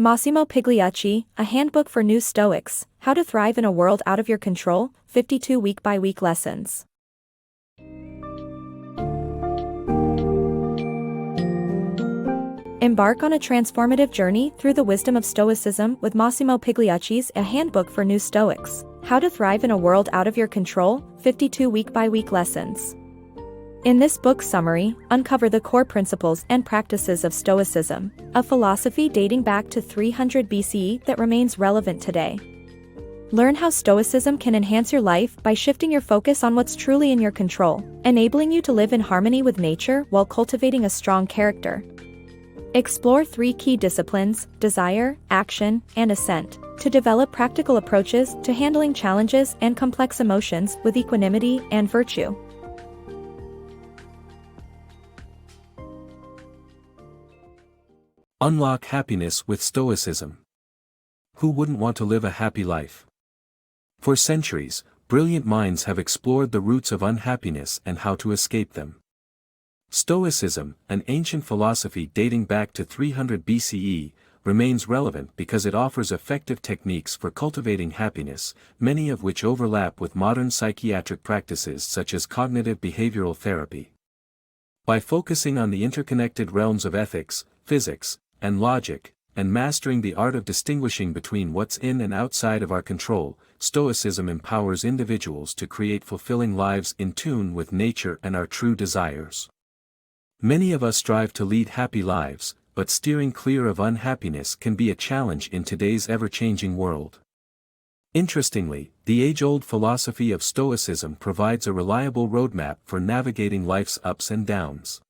Massimo Pigliucci, A Handbook for New Stoics, How to Thrive in a World Out of Your Control, 52 Week-by-Week Lessons. Embark on a transformative journey through the wisdom of Stoicism with Massimo Pigliucci's A Handbook for New Stoics, How to Thrive in a World Out of Your Control, 52 Week-by-Week Lessons. In this book summary, uncover the core principles and practices of Stoicism, a philosophy dating back to 300 BCE that remains relevant today. Learn how Stoicism can enhance your life by shifting your focus on what's truly in your control, enabling you to live in harmony with nature while cultivating a strong character. Explore three key disciplines: desire, action, and assent, to develop practical approaches to handling challenges and complex emotions with equanimity and virtue. Unlock happiness with Stoicism. Who wouldn't want to live a happy life? For centuries, brilliant minds have explored the roots of unhappiness and how to escape them. Stoicism, an ancient philosophy dating back to 300 BCE, remains relevant because it offers effective techniques for cultivating happiness, many of which overlap with modern psychiatric practices such as cognitive behavioral therapy. By focusing on the interconnected realms of ethics, physics, and logic, and mastering the art of distinguishing between what's in and outside of our control, Stoicism empowers individuals to create fulfilling lives in tune with nature and our true desires. Many of us strive to lead happy lives, but steering clear of unhappiness can be a challenge in today's ever-changing world. Interestingly, the age-old philosophy of Stoicism provides a reliable roadmap for navigating life's ups and downs.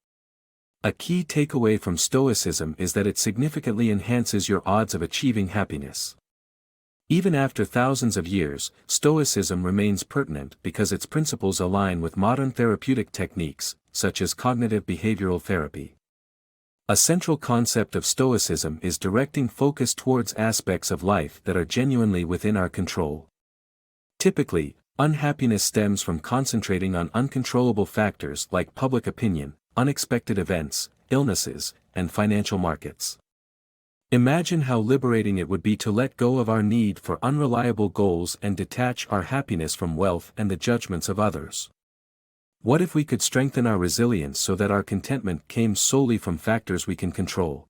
A key takeaway from Stoicism is that it significantly enhances your odds of achieving happiness. Even after thousands of years, Stoicism remains pertinent because its principles align with modern therapeutic techniques, such as cognitive behavioral therapy. A central concept of Stoicism is directing focus towards aspects of life that are genuinely within our control. Typically, unhappiness stems from concentrating on uncontrollable factors like public opinion, unexpected events, illnesses, and financial markets. Imagine how liberating it would be to let go of our need for unreliable goals and detach our happiness from wealth and the judgments of others. What if we could strengthen our resilience so that our contentment came solely from factors we can control?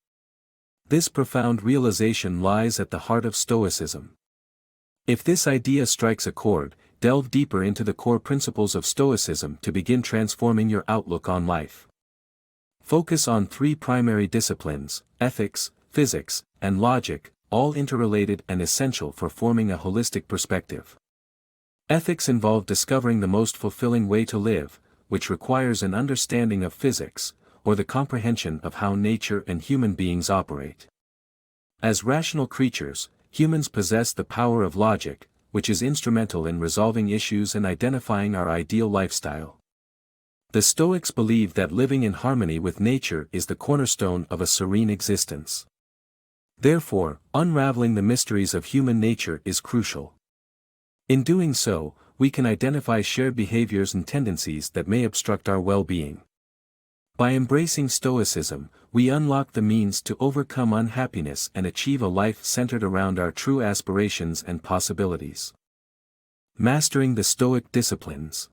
This profound realization lies at the heart of Stoicism. If this idea strikes a chord, delve deeper into the core principles of Stoicism to begin transforming your outlook on life. Focus on three primary disciplines: ethics, physics, and logic, all interrelated and essential for forming a holistic perspective. Ethics involve discovering the most fulfilling way to live, which requires an understanding of physics, or the comprehension of how nature and human beings operate. As rational creatures, humans possess the power of logic, which is instrumental in resolving issues and identifying our ideal lifestyle. The Stoics believe that living in harmony with nature is the cornerstone of a serene existence. Therefore, unraveling the mysteries of human nature is crucial. In doing so, we can identify shared behaviors and tendencies that may obstruct our well-being. By embracing Stoicism, we unlock the means to overcome unhappiness and achieve a life centered around our true aspirations and possibilities. Mastering the Stoic disciplines.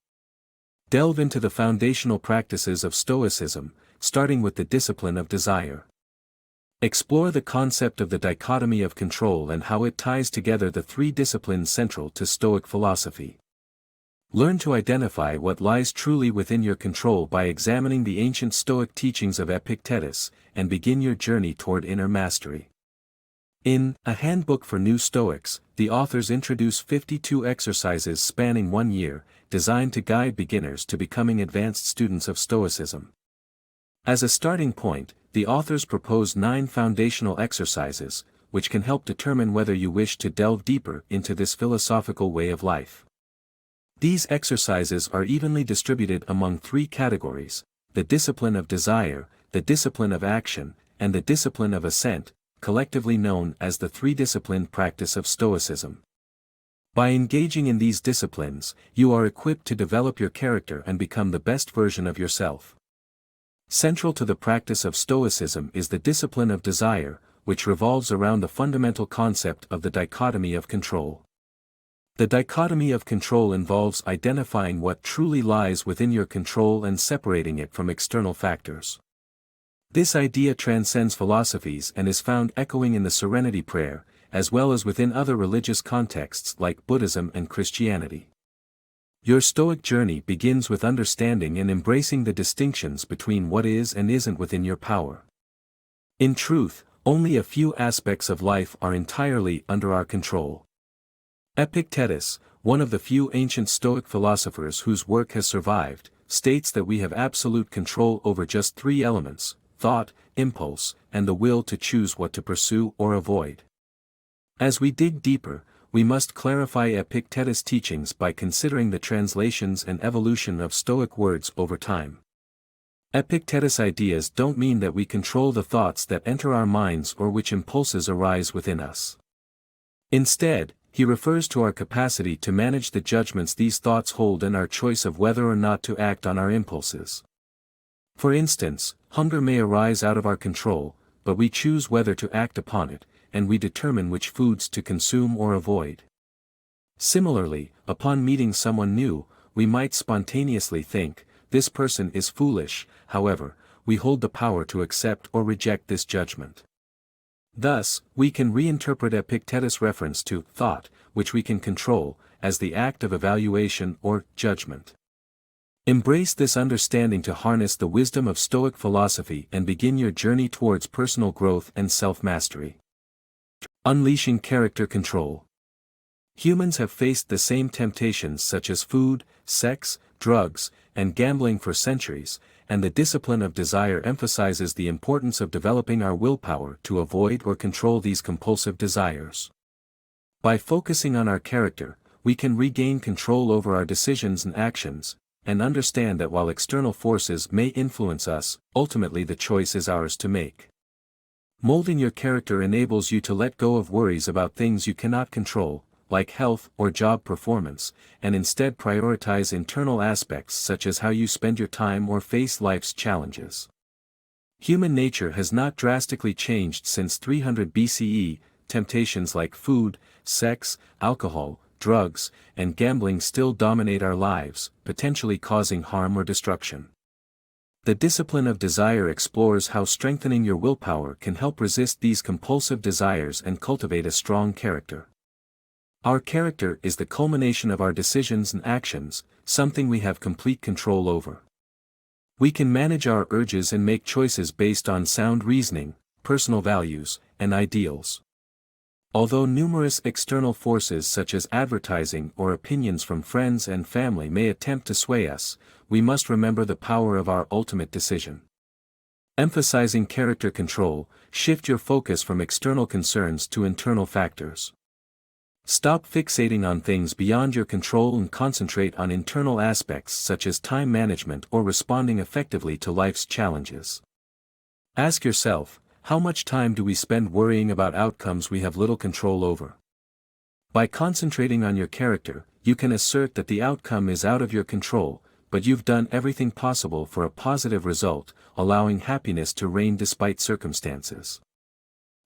Delve into the foundational practices of Stoicism, starting with the discipline of desire. Explore the concept of the dichotomy of control and how it ties together the three disciplines central to Stoic philosophy. Learn to identify what lies truly within your control by examining the ancient Stoic teachings of Epictetus, and begin your journey toward inner mastery. In A Handbook for New Stoics, the authors introduce 52 exercises spanning 1 year, designed to guide beginners to becoming advanced students of Stoicism. As a starting point, the authors propose 9 foundational exercises, which can help determine whether you wish to delve deeper into this philosophical way of life. These exercises are evenly distributed among 3 categories: the discipline of desire, the discipline of action, and the discipline of assent, collectively known as the three-disciplined practice of Stoicism. By engaging in these disciplines, you are equipped to develop your character and become the best version of yourself. Central to the practice of Stoicism is the discipline of desire, which revolves around the fundamental concept of the dichotomy of control. The dichotomy of control involves identifying what truly lies within your control and separating it from external factors. This idea transcends philosophies and is found echoing in the Serenity Prayer, as well as within other religious contexts like Buddhism and Christianity. Your Stoic journey begins with understanding and embracing the distinctions between what is and isn't within your power. In truth, only a few aspects of life are entirely under our control. Epictetus, one of the few ancient Stoic philosophers whose work has survived, states that we have absolute control over just three elements: thought, impulse, and the will to choose what to pursue or avoid. As we dig deeper, we must clarify Epictetus' teachings by considering the translations and evolution of Stoic words over time. Epictetus' ideas don't mean that we control the thoughts that enter our minds or which impulses arise within us. Instead, he refers to our capacity to manage the judgments these thoughts hold and our choice of whether or not to act on our impulses. For instance, hunger may arise out of our control, but we choose whether to act upon it, and we determine which foods to consume or avoid. Similarly, upon meeting someone new, we might spontaneously think, "This person is foolish," however, we hold the power to accept or reject this judgment. Thus, we can reinterpret Epictetus' reference to thought, which we can control, as the act of evaluation or judgment. Embrace this understanding to harness the wisdom of Stoic philosophy and begin your journey towards personal growth and self-mastery. Unleashing character control. Humans have faced the same temptations such as food, sex, drugs, and gambling for centuries, and the discipline of desire emphasizes the importance of developing our willpower to avoid or control these compulsive desires. By focusing on our character, we can regain control over our decisions and actions, and understand that while external forces may influence us, ultimately the choice is ours to make. Molding your character enables you to let go of worries about things you cannot control, like health or job performance, and instead prioritize internal aspects such as how you spend your time or face life's challenges. Human nature has not drastically changed since 300 BCE, temptations like food, sex, alcohol, drugs, and gambling still dominate our lives, potentially causing harm or destruction. The discipline of desire explores how strengthening your willpower can help resist these compulsive desires and cultivate a strong character. Our character is the culmination of our decisions and actions, something we have complete control over. We can manage our urges and make choices based on sound reasoning, personal values, and ideals. Although numerous external forces such as advertising or opinions from friends and family may attempt to sway us, we must remember the power of our ultimate decision. Emphasizing character control, shift your focus from external concerns to internal factors. Stop fixating on things beyond your control and concentrate on internal aspects such as time management or responding effectively to life's challenges. Ask yourself, how much time do we spend worrying about outcomes we have little control over? By concentrating on your character, you can assert that the outcome is out of your control, but you've done everything possible for a positive result, allowing happiness to reign despite circumstances.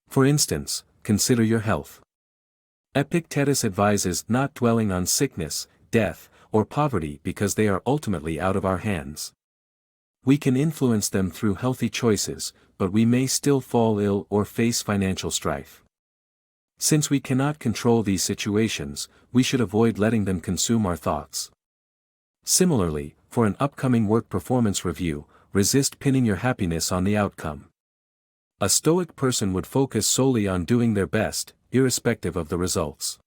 For instance, consider your health. Epictetus advises not dwelling on sickness, death, or poverty because they are ultimately out of our hands. We can influence them through healthy choices, but we may still fall ill or face financial strife. Since we cannot control these situations, we should avoid letting them consume our thoughts. Similarly, for an upcoming work performance review, resist pinning your happiness on the outcome. A Stoic person would focus solely on doing their best, irrespective of the results.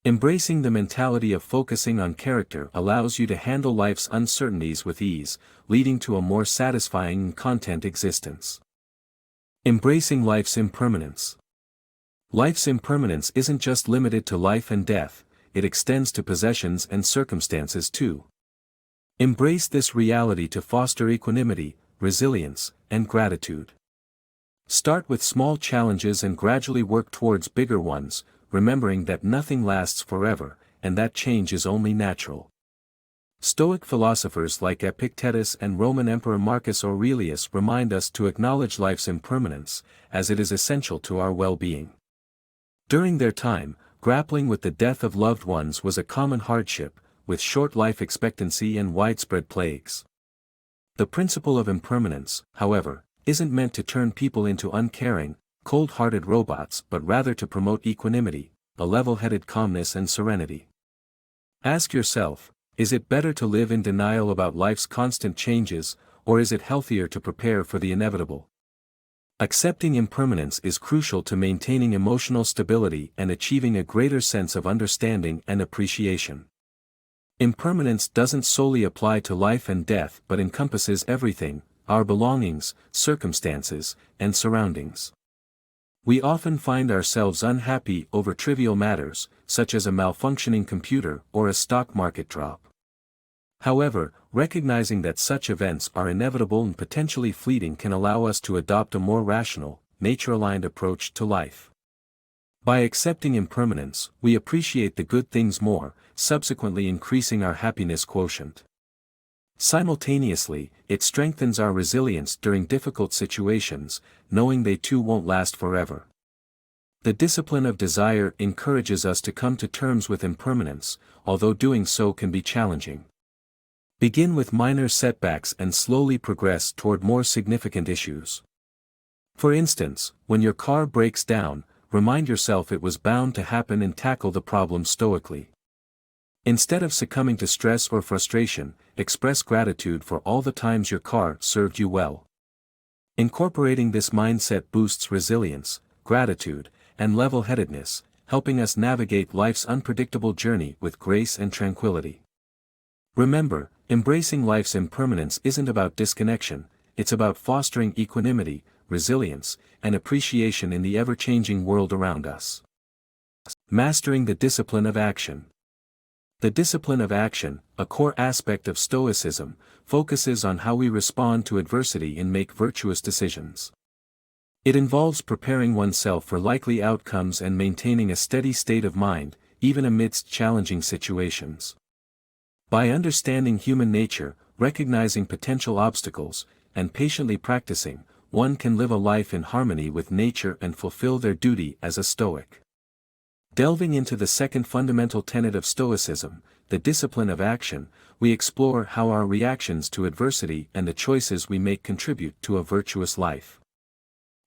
Embracing the mentality of focusing on character allows you to handle life's uncertainties with ease, leading to a more satisfying and content existence. Embracing life's impermanence. Life's impermanence isn't just limited to life and death, it extends to possessions and circumstances too. Embrace this reality to foster equanimity, resilience, and gratitude. Start with small challenges and gradually work towards bigger ones, remembering that nothing lasts forever, and that change is only natural. Stoic philosophers like Epictetus and Roman Emperor Marcus Aurelius remind us to acknowledge life's impermanence, as it is essential to our well-being. During their time, grappling with the death of loved ones was a common hardship, with short life expectancy and widespread plagues. The principle of impermanence, however, isn't meant to turn people into uncaring, cold-hearted robots but rather to promote equanimity, a level-headed calmness and serenity. Ask yourself, is it better to live in denial about life's constant changes, or is it healthier to prepare for the inevitable? Accepting impermanence is crucial to maintaining emotional stability and achieving a greater sense of understanding and appreciation. Impermanence doesn't solely apply to life and death but encompasses everything, our belongings, circumstances, and surroundings. We often find ourselves unhappy over trivial matters, such as a malfunctioning computer or a stock market drop. However, recognizing that such events are inevitable and potentially fleeting can allow us to adopt a more rational, nature-aligned approach to life. By accepting impermanence, we appreciate the good things more, subsequently increasing our happiness quotient. Simultaneously, it strengthens our resilience during difficult situations, knowing they too won't last forever. The discipline of desire encourages us to come to terms with impermanence, although doing so can be challenging. Begin with minor setbacks and slowly progress toward more significant issues. For instance, when your car breaks down, remind yourself it was bound to happen and tackle the problem stoically. Instead of succumbing to stress or frustration, express gratitude for all the times your car served you well. Incorporating this mindset boosts resilience, gratitude, and level-headedness, helping us navigate life's unpredictable journey with grace and tranquility. Remember, embracing life's impermanence isn't about disconnection, it's about fostering equanimity, resilience, and appreciation in the ever-changing world around us. Mastering the discipline of action. The discipline of action, a core aspect of Stoicism, focuses on how we respond to adversity and make virtuous decisions. It involves preparing oneself for likely outcomes and maintaining a steady state of mind, even amidst challenging situations. By understanding human nature, recognizing potential obstacles, and patiently practicing, one can live a life in harmony with nature and fulfill their duty as a Stoic. Delving into the second fundamental tenet of Stoicism, the discipline of action, we explore how our reactions to adversity and the choices we make contribute to a virtuous life.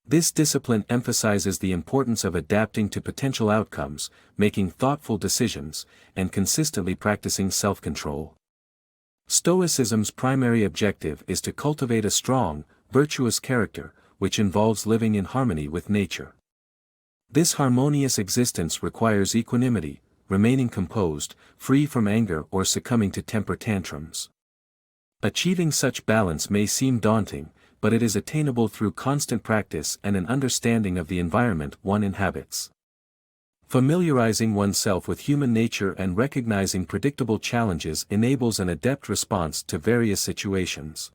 This discipline emphasizes the importance of adapting to potential outcomes, making thoughtful decisions, and consistently practicing self-control. Stoicism's primary objective is to cultivate a strong, virtuous character, which involves living in harmony with nature. This harmonious existence requires equanimity, remaining composed, free from anger or succumbing to temper tantrums. Achieving such balance may seem daunting, but it is attainable through constant practice and an understanding of the environment one inhabits. Familiarizing oneself with human nature and recognizing predictable challenges enables an adept response to various situations.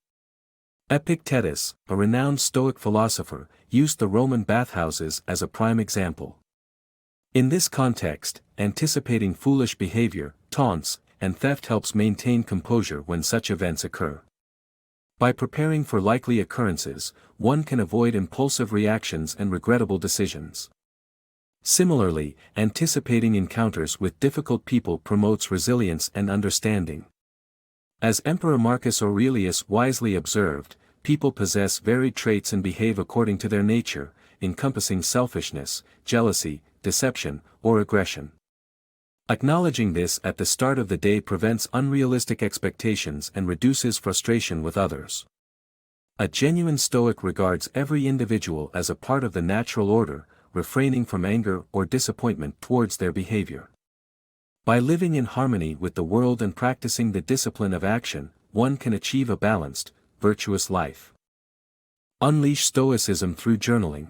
Epictetus, a renowned Stoic philosopher, used the Roman bathhouses as a prime example. In this context, anticipating foolish behavior, taunts, and theft helps maintain composure when such events occur. By preparing for likely occurrences, one can avoid impulsive reactions and regrettable decisions. Similarly, anticipating encounters with difficult people promotes resilience and understanding. As Emperor Marcus Aurelius wisely observed, people possess varied traits and behave according to their nature, encompassing selfishness, jealousy, deception, or aggression. Acknowledging this at the start of the day prevents unrealistic expectations and reduces frustration with others. A genuine Stoic regards every individual as a part of the natural order, refraining from anger or disappointment towards their behavior. By living in harmony with the world and practicing the discipline of action, one can achieve a balanced, virtuous life. Unleash Stoicism through journaling.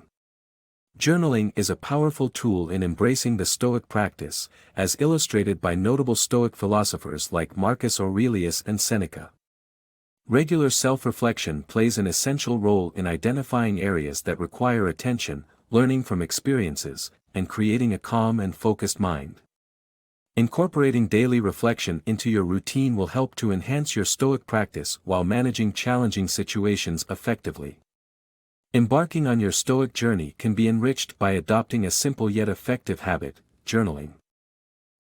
Journaling is a powerful tool in embracing the Stoic practice, as illustrated by notable Stoic philosophers like Marcus Aurelius and Seneca. Regular self-reflection plays an essential role in identifying areas that require attention, learning from experiences, and creating a calm and focused mind. Incorporating daily reflection into your routine will help to enhance your Stoic practice while managing challenging situations effectively. Embarking on your Stoic journey can be enriched by adopting a simple yet effective habit, journaling.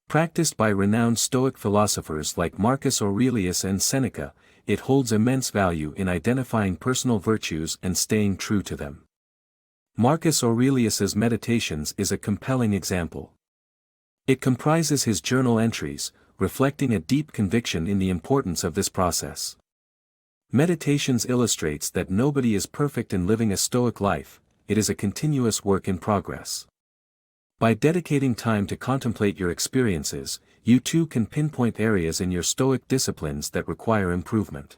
Practiced by renowned Stoic philosophers like Marcus Aurelius and Seneca, it holds immense value in identifying personal virtues and staying true to them. Marcus Aurelius's Meditations is a compelling example. It comprises his journal entries, reflecting a deep conviction in the importance of this process. Meditations illustrates that nobody is perfect in living a Stoic life, it is a continuous work in progress. By dedicating time to contemplate your experiences, you too can pinpoint areas in your Stoic disciplines that require improvement.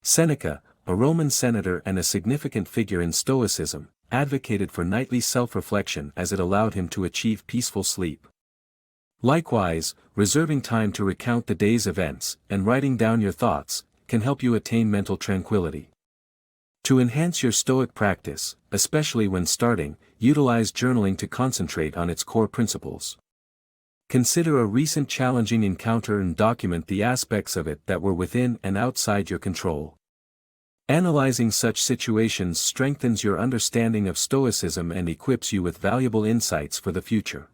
Seneca, a Roman senator and a significant figure in Stoicism, advocated for nightly self-reflection as it allowed him to achieve peaceful sleep. Likewise, reserving time to recount the day's events and writing down your thoughts can help you attain mental tranquility. To enhance your Stoic practice, especially when starting, utilize journaling to concentrate on its core principles. Consider a recent challenging encounter and document the aspects of it that were within and outside your control. Analyzing such situations strengthens your understanding of Stoicism and equips you with valuable insights for the future.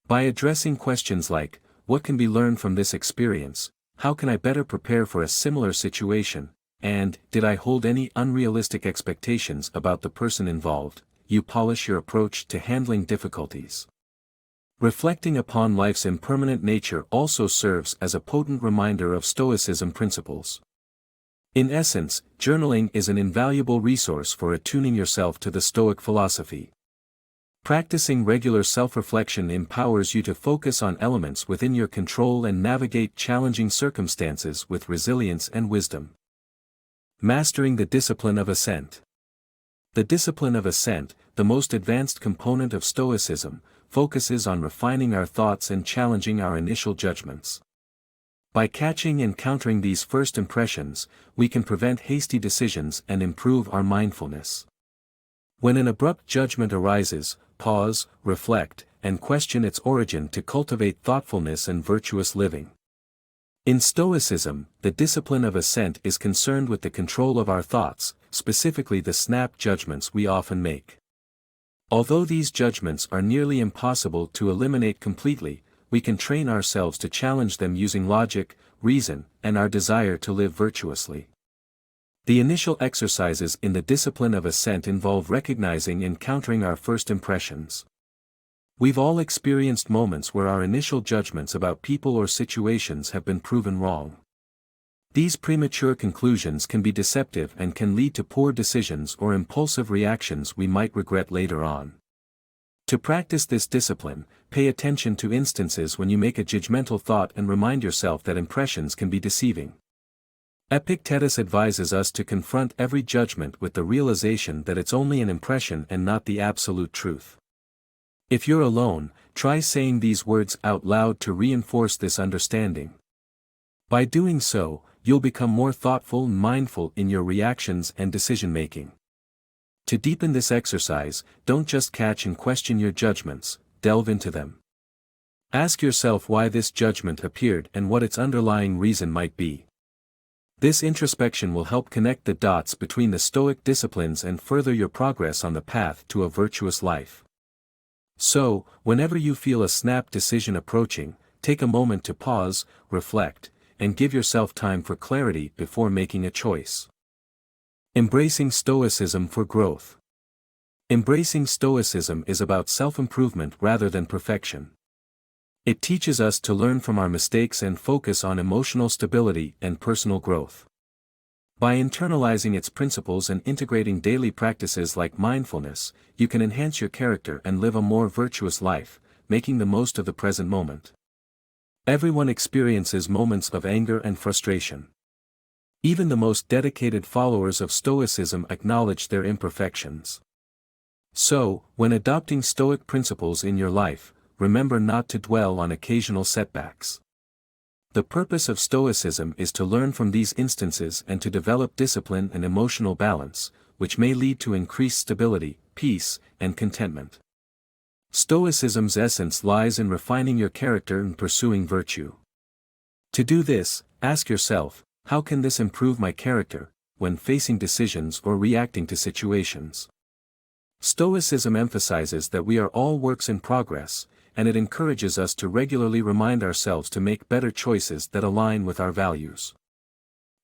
By addressing questions like, what can be learned from this experience, how can I better prepare for a similar situation, and, did I hold any unrealistic expectations about the person involved, you polish your approach to handling difficulties. Reflecting upon life's impermanent nature also serves as a potent reminder of Stoicism principles. In essence, journaling is an invaluable resource for attuning yourself to the Stoic philosophy. Practicing regular self-reflection empowers you to focus on elements within your control and navigate challenging circumstances with resilience and wisdom. Mastering the discipline of assent. The discipline of assent, the most advanced component of Stoicism, focuses on refining our thoughts and challenging our initial judgments. By catching and countering these first impressions, we can prevent hasty decisions and improve our mindfulness. When an abrupt judgment arises, pause, reflect, and question its origin to cultivate thoughtfulness and virtuous living. In Stoicism, the discipline of assent is concerned with the control of our thoughts, specifically the snap judgments we often make. Although these judgments are nearly impossible to eliminate completely, we can train ourselves to challenge them using logic, reason, and our desire to live virtuously. The initial exercises in the discipline of assent involve recognizing and countering our first impressions. We've all experienced moments where our initial judgments about people or situations have been proven wrong. These premature conclusions can be deceptive and can lead to poor decisions or impulsive reactions we might regret later on. To practice this discipline, pay attention to instances when you make a judgmental thought and remind yourself that impressions can be deceiving. Epictetus advises us to confront every judgment with the realization that it's only an impression and not the absolute truth. If you're alone, try saying these words out loud to reinforce this understanding. By doing so, you'll become more thoughtful and mindful in your reactions and decision-making. To deepen this exercise, don't just catch and question your judgments, delve into them. Ask yourself why this judgment appeared and what its underlying reason might be. This introspection will help connect the dots between the Stoic disciplines and further your progress on the path to a virtuous life. So, whenever you feel a snap decision approaching, take a moment to pause, reflect, and give yourself time for clarity before making a choice. Embracing Stoicism for growth. Embracing Stoicism is about self-improvement rather than perfection. It teaches us to learn from our mistakes and focus on emotional stability and personal growth. By internalizing its principles and integrating daily practices like mindfulness, you can enhance your character and live a more virtuous life, making the most of the present moment. Everyone experiences moments of anger and frustration. Even the most dedicated followers of Stoicism acknowledge their imperfections. So, when adopting Stoic principles in your life, remember not to dwell on occasional setbacks. The purpose of Stoicism is to learn from these instances and to develop discipline and emotional balance, which may lead to increased stability, peace, and contentment. Stoicism's essence lies in refining your character and pursuing virtue. To do this, ask yourself, how can this improve my character, when facing decisions or reacting to situations? Stoicism emphasizes that we are all works in progress, and it encourages us to regularly remind ourselves to make better choices that align with our values.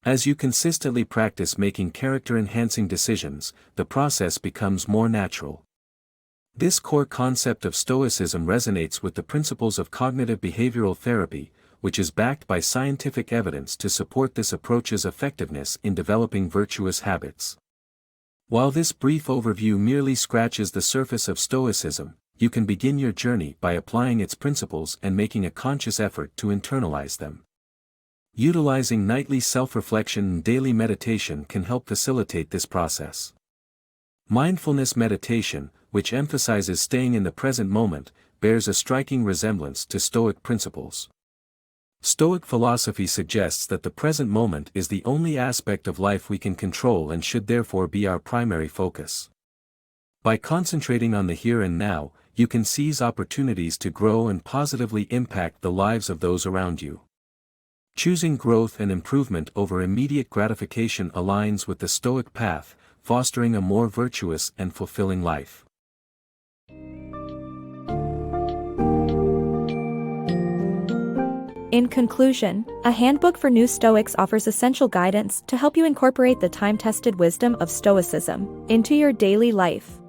As you consistently practice making character-enhancing decisions, the process becomes more natural. This core concept of Stoicism resonates with the principles of cognitive behavioral therapy, which is backed by scientific evidence to support this approach's effectiveness in developing virtuous habits. While this brief overview merely scratches the surface of Stoicism, you can begin your journey by applying its principles and making a conscious effort to internalize them. Utilizing nightly self-reflection and daily meditation can help facilitate this process. Mindfulness meditation, which emphasizes staying in the present moment, bears a striking resemblance to Stoic principles. Stoic philosophy suggests that the present moment is the only aspect of life we can control and should therefore be our primary focus. By concentrating on the here and now, you can seize opportunities to grow and positively impact the lives of those around you. Choosing growth and improvement over immediate gratification aligns with the Stoic path, fostering a more virtuous and fulfilling life. In conclusion, A Handbook for New Stoics offers essential guidance to help you incorporate the time-tested wisdom of Stoicism into your daily life.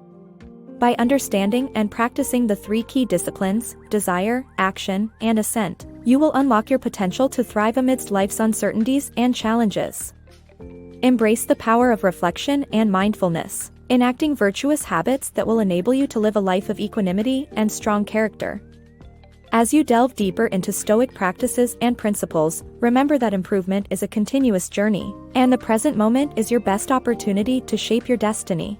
By understanding and practicing the three key disciplines, desire, action, and assent, you will unlock your potential to thrive amidst life's uncertainties and challenges. Embrace the power of reflection and mindfulness, enacting virtuous habits that will enable you to live a life of equanimity and strong character. As you delve deeper into Stoic practices and principles, remember that improvement is a continuous journey, and the present moment is your best opportunity to shape your destiny.